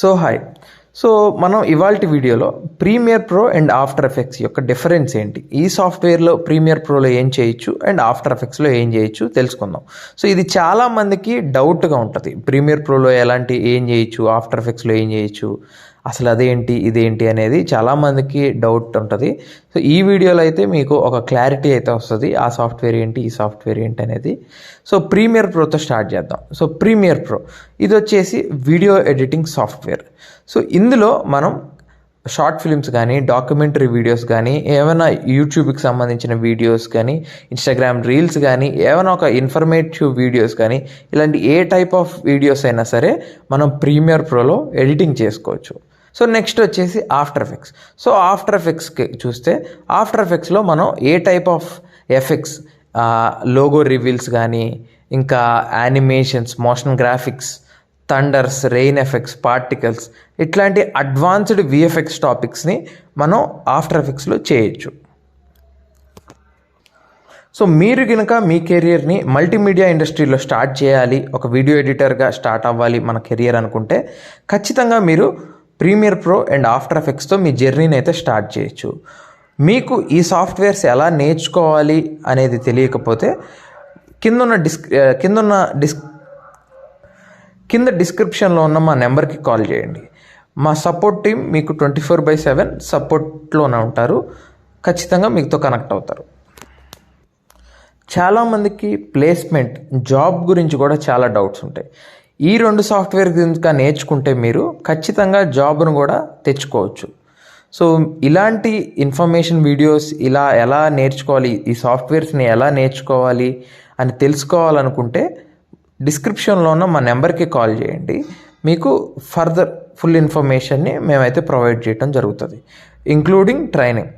Hi. మనం ఇవాల్టి వీడియోలో Premiere Pro and After Effects యొక్క డిఫరెన్స్ ఏంటి, ఈ సాఫ్ట్వేర్లో ప్రీమియర్ ప్రోలో ఏం చేయొచ్చు అండ్ ఆఫ్టర్ ఎఫెక్ట్స్లో ఏం చేయొచ్చు తెలుసుకుందాం. ఇది చాలామందికి డౌట్గా ఉంటుంది. ప్రీమియర్ ప్రోలో ఏం చేయొచ్చు, ఆఫ్టర్ ఎఫెక్ట్స్లో ఏం చేయొచ్చు, అసలు అదేంటి ఇదేంటి అనేది చాలామందికి డౌట్ ఉంటుంది. ఈ వీడియోలో అయితే మీకు ఒక క్లారిటీ అయితే వస్తుంది, ఆ సాఫ్ట్వేర్ ఏంటి, ఈ సాఫ్ట్వేర్ ఏంటి అనేది. ప్రీమియర్ ప్రోతో స్టార్ట్ చేద్దాం. ప్రీమియర్ ప్రో ఇది వచ్చేసి వీడియో ఎడిటింగ్ సాఫ్ట్వేర్. ఇందులో మనం షార్ట్ ఫిలిమ్స్ కానీ, డాక్యుమెంటరీ వీడియోస్ కానీ, ఏమైనా యూట్యూబ్కి సంబంధించిన వీడియోస్ కానీ, ఇన్స్టాగ్రామ్ రీల్స్ కానీ, ఏమైనా ఒక ఇన్ఫర్మేటివ్ వీడియోస్ కానీ, ఇలాంటి ఏ టైప్ ఆఫ్ వీడియోస్ అయినా సరే మనం ప్రీమియర్ ప్రోలో ఎడిటింగ్ చేసుకోవచ్చు. నెక్స్ట్ వచ్చేసి ఆఫ్టర్ ఎఫెక్ట్స్. ఆఫ్టర్ ఎఫెక్ట్స్కి చూస్తే, ఆఫ్టర్ ఎఫెక్ట్స్లో మనం ఏ type of effects, logo reveals కానీ, ఇంకా animations, motion graphics, thunders, rain effects, particles, ఇట్లాంటి అడ్వాన్స్డ్ విఎఫ్ఎక్స్ టాపిక్స్ని మనం ఆఫ్టర్ ఎఫెక్ట్స్లో చేయొచ్చు. మీరు కనుక మీ కెరియర్ని మల్టీమీడియా ఇండస్ట్రీలో స్టార్ట్ చేయాలి, ఒక వీడియో ఎడిటర్గా స్టార్ట్ అవ్వాలి మన కెరియర్ అనుకుంటే, ఖచ్చితంగా మీరు ప్రీమియర్ ప్రో అండ్ ఆఫ్టర్ ఎఫెక్ట్స్తో మీ జర్నీని అయితే స్టార్ట్ చేయొచ్చు. మీకు ఈ సాఫ్ట్వేర్స్ ఎలా నేర్చుకోవాలి అనేది తెలియకపోతే కింద డిస్క్రిప్షన్లో ఉన్న మా నెంబర్కి కాల్ చేయండి. మా సపోర్ట్ టీం మీకు 24/7 సపోర్ట్లోనే ఉంటారు. ఖచ్చితంగా మీతో కనెక్ట్ అవుతారు. చాలామందికి ప్లేస్మెంట్, జాబ్ గురించి కూడా చాలా డౌట్స్ ఉంటాయి. ఈ రెండు సాఫ్ట్వేర్ కనుక నేర్చుకుంటే మీరు ఖచ్చితంగా జాబ్ను కూడా తెచ్చుకోవచ్చు. ఇలాంటి ఇన్ఫర్మేషన్ వీడియోస్ ఎలా నేర్చుకోవాలి, ఈ సాఫ్ట్వేర్స్ని ఎలా నేర్చుకోవాలి అని తెలుసుకోవాలనుకుంటే డిస్క్రిప్షన్లో ఉన్న మా నెంబర్కి కాల్ చేయండి. మీకు ఫర్దర్ ఫుల్ ఇన్ఫర్మేషన్ని మేమైతే ప్రొవైడ్ చేయడం జరుగుతుంది, ఇంక్లూడింగ్ ట్రైనింగ్.